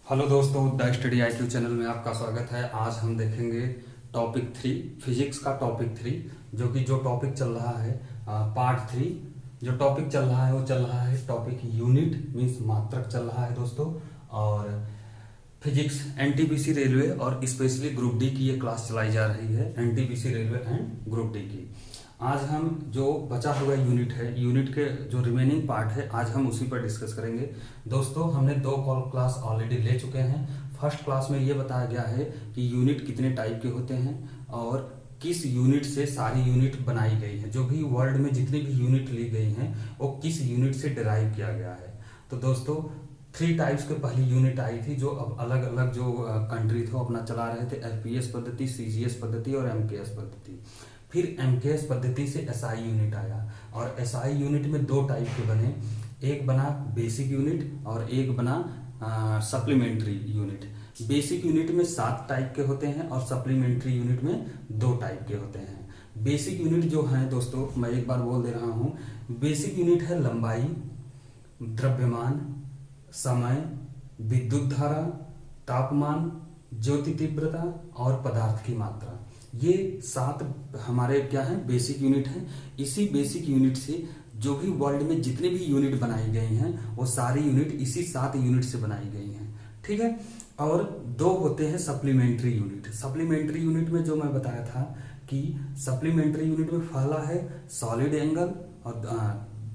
Hello दोस्तों, the study IQ channel में आपका स्वागत है। आज हम देखेंगे टॉपिक 3, फिजिक्स का टॉपिक 3, जो टॉपिक चल रहा है पार्ट 3। जो टॉपिक चल रहा है वो चल रहा है टॉपिक यूनिट मीन्स मात्रक चल रहा है दोस्तों। और फिजिक्स NTPC रेलवे और स्पेशली ग्रुप डी की ये क्लास चलाई जा रही है, NTPC railway and group D की। आज हम जो बचा हुआ यूनिट है, यूनिट के जो रिमेनिंग पार्ट है, आज हम उसी पर डिस्कस करेंगे। दोस्तों, हमने 2 कॉल क्लास ऑलरेडी ले चुके हैं। फर्स्ट क्लास में ये बताया गया है कि यूनिट कितने टाइप के होते हैं और किस यूनिट से सारी यूनिट बनाई गई है। जो भी वर्ल्ड में जितनी भी यूनिट ली गई हैं वो किस यूनिट से डिराइव किया गया है। तो दोस्तों 3 टाइप्स के पहली यूनिट आई थी, जो अब अलग अलग जो कंट्री थे वो अपना चला रहे थे। LPS पद्धति, CGS पद्धति और MKS पद्धति। फिर MKS पद्धति से SI यूनिट आया और SI यूनिट में 2 टाइप के बने। एक बना बेसिक यूनिट और एक बना सप्लीमेंट्री यूनिट। बेसिक यूनिट में 7 टाइप के होते हैं और सप्लीमेंट्री यूनिट में 2 टाइप के होते हैं। बेसिक यूनिट जो है दोस्तों, मैं एक बार बोल दे रहा हूं, बेसिक यूनिट है लंबाई, द्रव्यमान, समय, विद्युत धारा, तापमान, ज्योति तीव्रता और पदार्थ की मात्रा। ये 7 हमारे क्या है, बेसिक यूनिट हैं। इसी बेसिक यूनिट से जो भी वर्ल्ड में जितने भी यूनिट बनाई गई हैं वो सारी यूनिट इसी 7 यूनिट से बनाई गई हैं, ठीक है। और 2 होते हैं सप्लीमेंट्री यूनिट। सप्लीमेंट्री यूनिट में जो मैं बताया था कि सप्लीमेंट्री यूनिट में पहला है सॉलिड एंगल और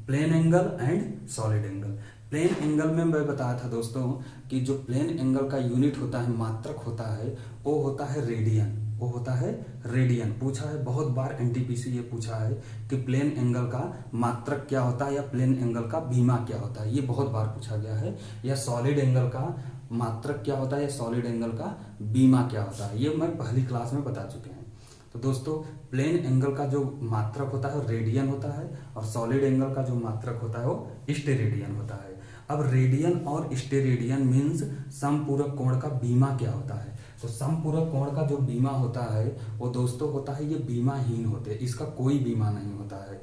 plane angle and solid angle. Plane angle में मैं बताया था दोस्तों कि जो प्लेन एंगल का यूनिट होता है, मात्रक होता है, वो होता है रेडियन। वो होता है रेडियन। पूछा है बहुत बार, NTPC ये पूछा है कि प्लेन एंगल का मात्रक क्या होता है या प्लेन एंगल का बीमा क्या होता है, ये बहुत बार पूछा गया है। या सॉलिड एंगल का मात्रक क्या होता है या सॉलिड एंगल का बीमा क्या होता है, ये मैं पहली क्लास में बता चुके हैं। तो दोस्तों प्लेन एंगल का जो मात्रक होता है वो रेडियन होता है और सॉलिड एंगल का जो मात्रक होता है वो स्टेरेडियन होता है। अब रेडियन और स्टेरेडियन मीन्स समपूरक कोण का बीमा क्या होता है। तो समपूरक कोण का जो बीमा होता है वो दोस्तों होता है, ये बीमाहीन होते हैं, इसका कोई बीमा नहीं होता है।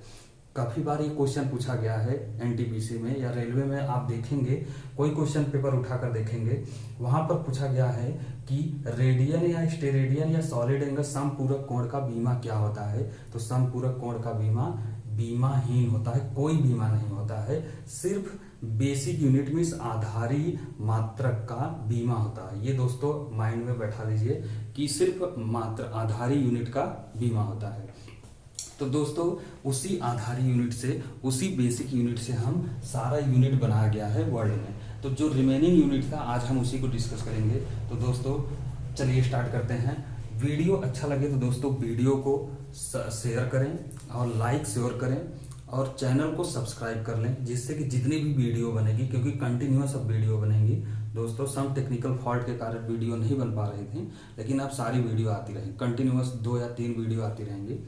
काफी बार ये क्वेश्चन पूछा गया है NTPC में या रेलवे में। आप देखेंगे कोई क्वेश्चन पेपर उठाकर देखेंगे, वहां पर पूछा गया है कि रेडियन या स्टेरेडियन या सॉलिड एंगल समपूरक कोण का बीमा क्या होता है। तो समपूरक कोण का बीमा बीमाहीन होता है, कोई बीमा नहीं होता है। सिर्फ बेसिक यूनिट मीन्स आधारी मात्रक का बीमा होता है। ये दोस्तों माइंड में बैठा लीजिए कि सिर्फ मात्र आधारी यूनिट का बीमा होता है। तो दोस्तों उसी आधारी यूनिट से, उसी बेसिक यूनिट से हम सारा यूनिट बनाया गया है वर्ल्ड में। तो जो रिमेनिंग यूनिट था आज हम उसी को डिस्कस करेंगे। तो दोस्तों चलिए स्टार्ट करते हैं। वीडियो अच्छा लगे तो दोस्तों वीडियो को शेयर करें और लाइक शेयर करें और चैनल को सब्सक्राइब कर लें, जिससे कि जितनी भी वीडियो बनेगी, क्योंकि कंटिन्यूअस अब वीडियो बनेंगी दोस्तों, सम टेक्निकल फॉल्ट के कारण वीडियो नहीं बन पा रही थी, लेकिन अब सारी वीडियो आती रहेंगी, कंटिन्यूअस 2 या 3 वीडियो आती रहेंगी,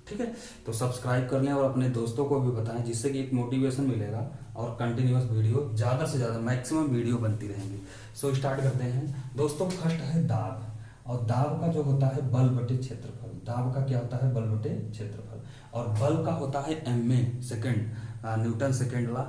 ठीक है। तो सब्सक्राइब कर लें और अपने दोस्तों को भी बताएं, जिससे कि एक मोटिवेशन मिलेगा और कंटिन्यूअस वीडियो ज़्यादा से ज़्यादा मैक्सिमम वीडियो बनती रहेंगी। सो स्टार्ट करते हैं दोस्तों। फर्स्ट है दाब, और दाब का जो होता है बल बटे क्षेत्रफल। दाब का क्या होता है, बल बटे क्षेत्रफल। और बल का होता है MA सेकेंड, न्यूटन सेकेंड ला।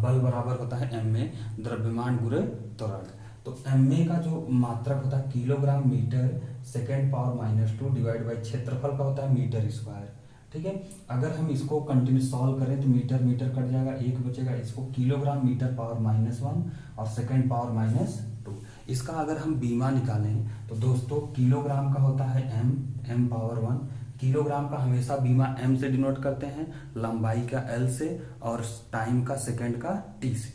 बल बराबर होता है MA द्रव्यमान गुणे त्वरण। तो MA का जो मात्रक होता है kilogram metre second power -2 divide by क्षेत्रफल का होता है मीटर स्क्वायर, ठीक है। अगर हम इसको कंटिन्यू सॉल्व करें तो मीटर मीटर कट जाएगा, 1 बचेगा। इसको किलोग्राम मीटर पावर -1 और सेकेंड पावर -2। इसका अगर हम बीमा निकालें तो दोस्तों किलोग्राम का होता है m पावर 1। किलोग्राम का हमेशा बीमा m से डिनोट करते हैं, लंबाई का L से और टाइम का सेकंड का T से,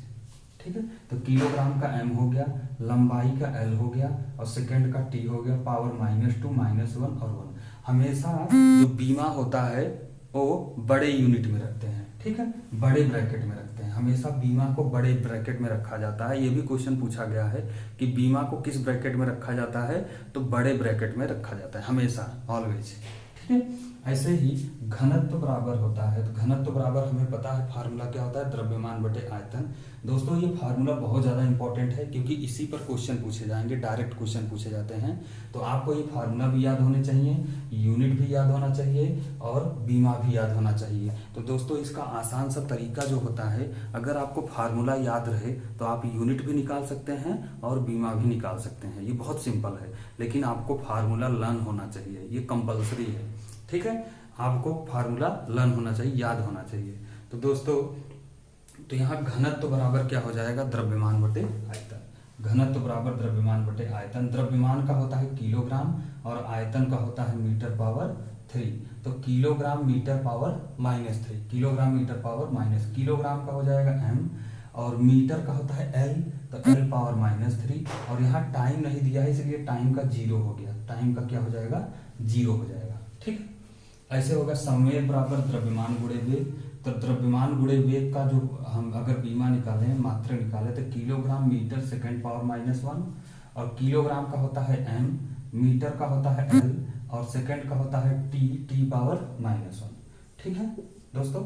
ठीक है। तो किलोग्राम का m हो गया, लंबाई का L हो गया और सेकंड का T हो गया, पावर -2 -1 और 1। हमेशा जो बीमा होता है वो बड़े यूनिट में रखते हैं, ठीक है, बड़े ब्रैकेट में रखते हैं। हमेशा बीमा को बड़े ब्रैकेट में रखा जाता है। ये भी क्वेश्चन पूछा गया है कि बीमा को किस ब्रैकेट में रखा जाता है, तो बड़े ब्रैकेट में रखा जाता है हमेशा, ऑलवेज, ठीक है। ऐसे ही घनत्व बराबर होता है, तो घनत्व बराबर हमें पता है फार्मूला क्या होता है, द्रव्यमान बटे आयतन। दोस्तों ये फार्मूला बहुत ज़्यादा इंपॉर्टेंट है क्योंकि इसी पर क्वेश्चन पूछे जाएंगे, डायरेक्ट क्वेश्चन पूछे जाते हैं। तो आपको ये फार्मूला भी याद होने चाहिए, यूनिट भी याद होना चाहिए और बीमा भी याद होना चाहिए। तो दोस्तों इसका आसान सा तरीका जो होता है, अगर आपको फार्मूला याद रहे तो आप यूनिट भी निकाल सकते हैं और बीमा भी निकाल सकते हैं। ये बहुत सिंपल है, लेकिन आपको फार्मूला लर्न होना चाहिए, ये कंपलसरी है। ठीक है, आपको फार्मूला लर्न होना चाहिए, याद होना चाहिए। तो दोस्तों तो यहाँ घनत्व बराबर क्या हो जाएगा, द्रव्यमान बटे आयतन। घनत्व बराबर द्रव्यमान बटे आयतन। द्रव्यमान का होता है किलोग्राम और आयतन का होता है मीटर पावर 3। तो kilogram metre power -3, kilogram metre power minus, kilogram का हो जाएगा m और मीटर का होता है l, तो l पावर -3। और यहाँ टाइम नहीं दिया है इसलिए टाइम का 0 हो गया, टाइम का क्या हो जाएगा, 0 हो जाएगा। ठीक है, ऐसे होगा संवेग बराबर द्रव्यमान गुणे वेग। तो द्रव्यमान गुणे वेग का जो हम अगर बीमा निकालें, मात्रा निकालें, तो किलोग्राम मीटर सेकंड पावर -1 और किलोग्राम का होता है m, मीटर का होता है l और सेकंड का होता है t पावर -1। ठीक है दोस्तों,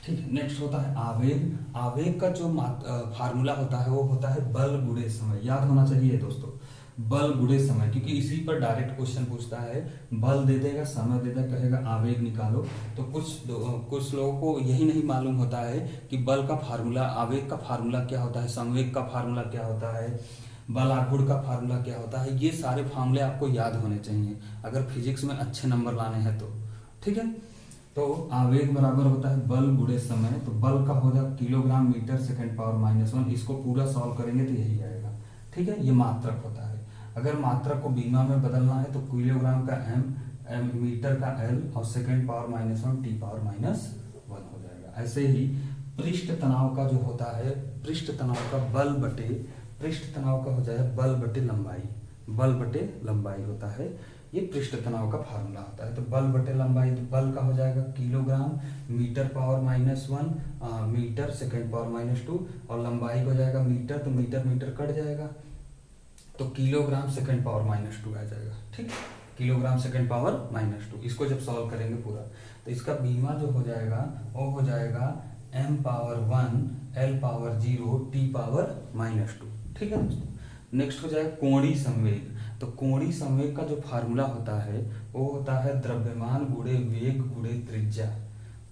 ठीक है। नेक्स्ट होता है आवेग। आवेग का जो फार्मूला होता है वो होता है बल गुणे समय। याद होना चाहिए दोस्तों, बल गुणे समय, क्योंकि इसी पर डायरेक्ट क्वेश्चन पूछता है। बल दे देगा, समय दे देगा, कहेगा आवेग निकालो। तो कुछ लोगों को यही नहीं मालूम होता है कि बल का फार्मूला, आवेग का फार्मूला क्या होता है, संवेग का फार्मूला क्या होता है, बल आघूर्ण का फार्मूला क्या होता है। ये सारे फार्मूले आपको याद होने चाहिए अगर फिजिक्स में अच्छे नंबर लाने हैं तो। ठीक है, तो आवेग बराबर होता है बल गुणे समय। तो बल का होगा किलोग्राम मीटर सेकंड पावर -1। इसको पूरा सॉल्व करेंगे तो यही आएगा। ठीक है, ये मात्रक होता है। अगर मात्रक को बीमा में बदलना है तो किलोग्राम का m, मीटर का l और सेकंड पावर -1 t पावर -1 हो जाएगा। ऐसे ही पृष्ठ तनाव का जो होता है, पृष्ठ तनाव का बल बटे, पृष्ठ तनाव का हो जाए बल बटे लंबाई, बल बटे लंबाई होता है। ये पृष्ठ तनाव का फार्मूला होता है। तो बल बटे लंबाई, तो बल का हो जाएगा kilogram metre power -1 metre second power -2 और लंबाई हो जाएगा मीटर, तो मीटर मीटर कट जाएगा तो किलोग्राम सेकंड पावर -2 आ जाएगा। ठीक, किलोग्राम सेकंड पावर -2। इसको जब सॉल्व करेंगे पूरा तो इसका बीमा जो हो जाएगा वो हो जाएगा m power 1 l power 0 t power -2। ठीक है दोस्तों, नेक्स्ट हो जाएगा कोणीय संवेग। तो कोणीय संवेग का जो फार्मूला होता है वो होता है द्रव्यमान गुणे वेग गुणे त्रिज्या।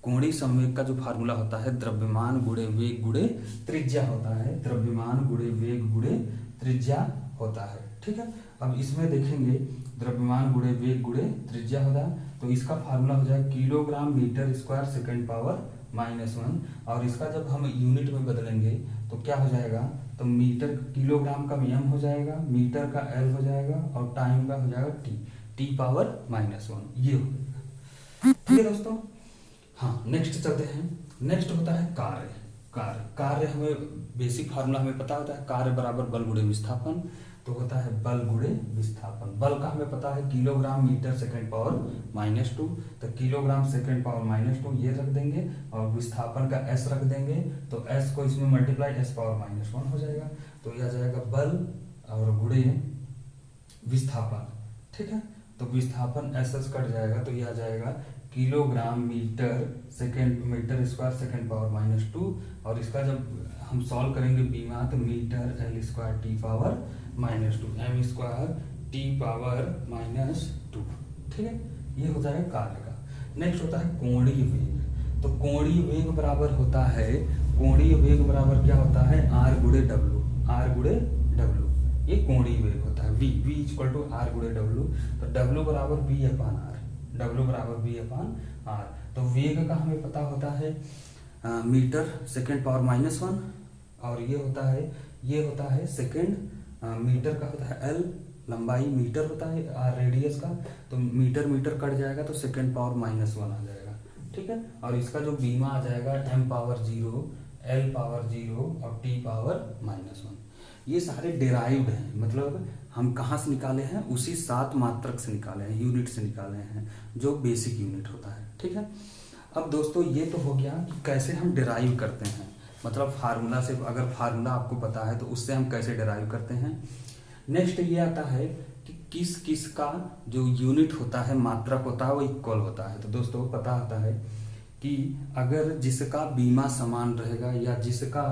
कोणीय संवेग का जो फार्मूला होता है द्रव्यमान गुणे वेग गुणे त्रिज्या होता है, द्रव्यमान गुणे वेग गुणे त्रिज्या होता है। ठीक है, अब इसमें देखेंगे द्रव्यमान गुणे वेग गुणे त्रिज्या होता है। तो इसका फार्मूला हो जाएगा kilogram metre square second power -1 और इसका जब हम यूनिट में बदलेंगे तो क्या हो जाएगा, तो मीटर, किलोग्राम का m हो जाएगा, मीटर का l हो जाएगा और टाइम का हो जाएगा t पावर -1। ये हो जाएगा। ठीक है दोस्तों, हाँ नेक्स्ट चलते हैं। नेक्स्ट होता है कार्य। कार्य हमें बेसिक फार्मूला हमें पता होता है, कार्य बराबर बल गुणे विस्थापन। तो होता है बल गुणे विस्थापन। बल का हमें पता है किलोग्राम मीटर सेकंड पावर -2, तो किलोग्राम सेकंड पावर -2 ये रख देंगे और विस्थापन का s रख देंगे। तो s को इसमें मल्टीप्लाई s पावर -1 हो जाएगा। तो यह आ जाएगा बल और गुणे विस्थापन। ठीक है, तो विस्थापन s कट जाएगा तो यह आ जाएगा kilogram metre second, metre square second power -2 और इसका जब हम सॉल्व करेंगे बीमा तो metre l square t power -2 m square t power -2। ठीक है, ये होता है कार्य का। नेक्स्ट होता है कोणीय वेग। तो कोणीय वेग बराबर होता है, कोणीय वेग बराबर क्या होता है, r गुणे w, r गुणे w। ये कोणीय वेग होता है, v इक्वल टू r गुणे w। तो w बराबर v अपान r, w बराबर v अपान r। तो वेग का हमें पता होता है मीटर सेकंड पावर -1 और ये होता है सेकंड, मीटर का होता है l, लंबाई मीटर होता है रेडियस का, तो मीटर मीटर कट जाएगा तो सेकंड पावर -1 आ जाएगा। ठीक है, और इसका जो बीमा आ जाएगा m पावर 0 l पावर 0 और t पावर -1। ये सारे डेराइव्ड हैं, मतलब हम कहाँ से निकाले हैं, उसी 7 मात्रक से निकाले हैं, यूनिट से निकाले हैं जो बेसिक यूनिट होता है। ठीक है, अब दोस्तों ये तो हो गया कि कैसे हम डेराइव करते हैं, मतलब फार्मूला से, अगर फार्मूला आपको पता है तो उससे हम कैसे डेराइव करते हैं। नेक्स्ट ये आता है कि किस किस का जो यूनिट होता है, मात्रक होता है, वो इक्वल होता है। तो दोस्तों पता होता है कि अगर जिसका बीमा समान रहेगा या जिसका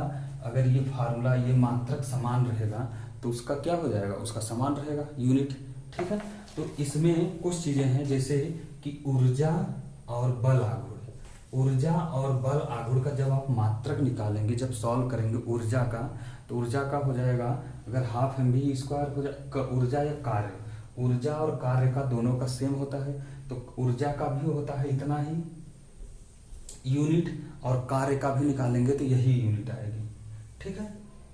अगर ये फार्मूला ये मात्रक समान रहेगा तो उसका क्या हो जाएगा, उसका समान रहेगा यूनिट। ठीक है, तो इसमें कुछ चीजें हैं जैसे कि ऊर्जा और बल आघूर्ण। ऊर्जा और बल आघूर्ण का जब आप मात्रक निकालेंगे, जब सॉल्व करेंगे ऊर्जा का, तो ऊर्जा का हो जाएगा अगर हाफ mv स्क्वायर हो जाए, ऊर्जा या कार्य, ऊर्जा और कार्य का दोनों का सेम होता है तो ऊर्जा का भी होता है इतना ही यूनिट और कार्य का भी निकालेंगे तो यही यूनिट आएगी। ठीक है,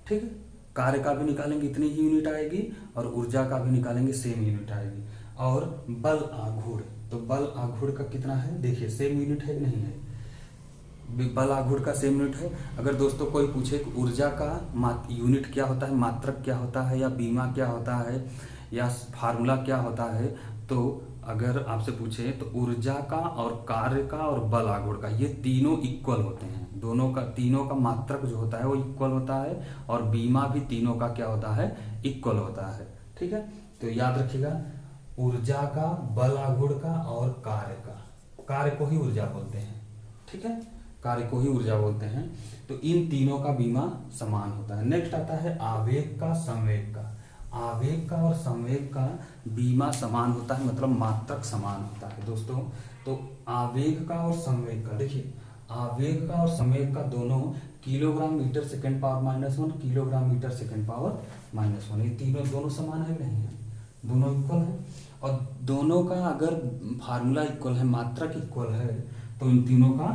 ठीक है, कार्य का भी निकालेंगे इतनी ही यूनिट आएगी और ऊर्जा का भी निकालेंगे सेम यूनिट आएगी। और बल आघूर्ण, तो बल आघूर्ण का कितना है देखिए, सेम यूनिट है कि नहीं है, बल आघूर्ण का सेम यूनिट है। अगर दोस्तों कोई पूछे कि ऊर्जा का यूनिट क्या होता है, मात्रक क्या होता है, या बीमा क्या होता है, या फार्मूला क्या होता है, तो अगर आपसे पूछे तो ऊर्जा का और कार्य का और बल आघूर्ण का ये तीनों इक्वल होते हैं। दोनों का, तीनों का मात्रक जो होता है वो इक्वल होता है और बीमा भी तीनों का क्या होता है, इक्वल होता है। ठीक है, तो याद रखिएगा ऊर्जा का, बल आघूर्ण का और कार्य का, कार्य को ही ऊर्जा बोलते हैं। ठीक है, कार्य को ही ऊर्जा बोलते हैं। तो इन तीनों का बीमा समान होता है। नेक्स्ट आता है आवेग का, संवेग का। आवेग का और संवेग का बीमा समान होता है, मतलब मात्रक समान होता है दोस्तों। तो आवेग का और संवेग का, देखिए आवेग का और संवेग का दोनों kilogram metre second power -1, kilogram metre second power -1, ये तीनों दोनों समान है नहीं है, दोनों इक्वल है। और दोनों का अगर फार्मूला इक्वल है, मात्रक इक्वल है, तो इन तीनों का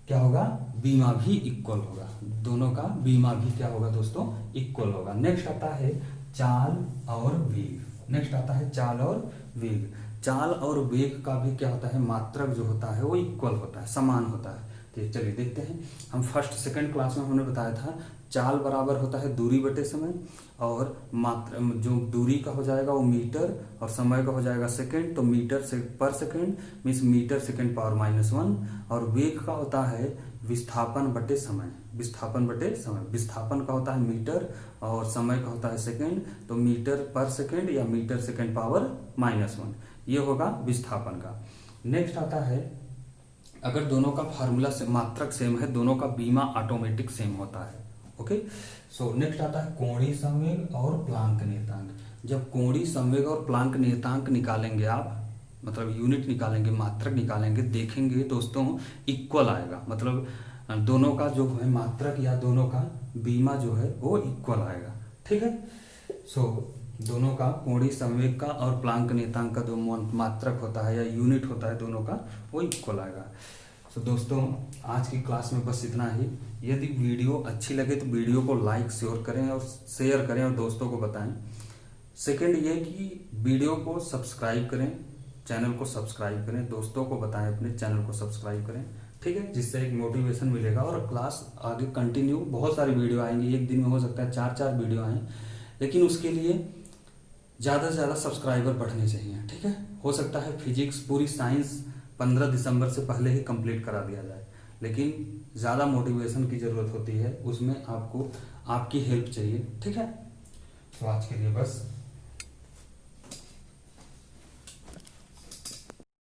क्या होगा, बीमा भी इक्वल होगा। दोनों का बीमा भी क्या होगा दोस्तों, इक्वल होगा। नेक्स्ट आता है चाल और वेग। नेक्स्ट आता है चाल और वेग। चाल और वेग का भी क्या होता है, मात्रक जो होता है वो इक्वल होता है, समान होता है। तो चलिए देखते हैं। हम फर्स्ट सेकंड क्लास में हमने बताया था चाल बराबर होता है दूरी बटे समय, और मात्रा जो दूरी का हो जाएगा वो मीटर और समय का हो जाएगा सेकंड, तो मीटर से पर second means metre second power -1। और वेग का होता है विस्थापन बटे समय, विस्थापन बटे समय, विस्थापन का होता है मीटर और समय का होता है सेकंड, तो मीटर पर सेकंड या मीटर सेकंड पावर -1, ये होगा विस्थापन का। नेक्स्ट आता है अगर दोनों का फार्मूला से मात्रक सेम है, दोनों का बीमा ऑटोमेटिक सेम होता है। ओके, सो नेक्स्ट आता है कोणीय संवेग और प्लांक नियतांक। जब कोणीय संवेग और प्लांक नियतांक निकालेंगे आप, मतलब यूनिट निकालेंगे, मात्रक निकालेंगे, देखेंगे दोस्तों इक्वल आएगा, मतलब दोनों का जो है मात्रक या दोनों का बीमा जो है वो इक्वल आएगा। ठीक है, सो दोनों का कोणीय संवेग का और प्लांक नियतांक का जो मात्रक होता है या यूनिट होता है दोनों का, वो इक्वल आएगा। तो दोस्तों आज की क्लास में बस इतना ही। यदि वीडियो अच्छी लगे तो वीडियो को लाइक शेयर करें और दोस्तों को बताएं। सेकंड ये कि वीडियो को सब्सक्राइब करें, चैनल को सब्सक्राइब करें, दोस्तों को बताएं अपने चैनल को सब्सक्राइब करें। ठीक है, जिससे एक मोटिवेशन मिलेगा और क्लास आगे कंटिन्यू, बहुत सारी वीडियो आएंगी, एक दिन में हो सकता है 4-4 वीडियो आएँ, लेकिन उसके लिए ज़्यादा से ज़्यादा सब्सक्राइबर बढ़ने चाहिए। ठीक है, हो सकता है फिजिक्स पूरी साइंस 15 दिसंबर से पहले ही कंप्लीट करा दिया जाए, लेकिन ज़्यादा मोटिवेशन की ज़रूरत होती है, उसमें आपको आपकी हेल्प चाहिए। ठीक है, तो आज के लिए बस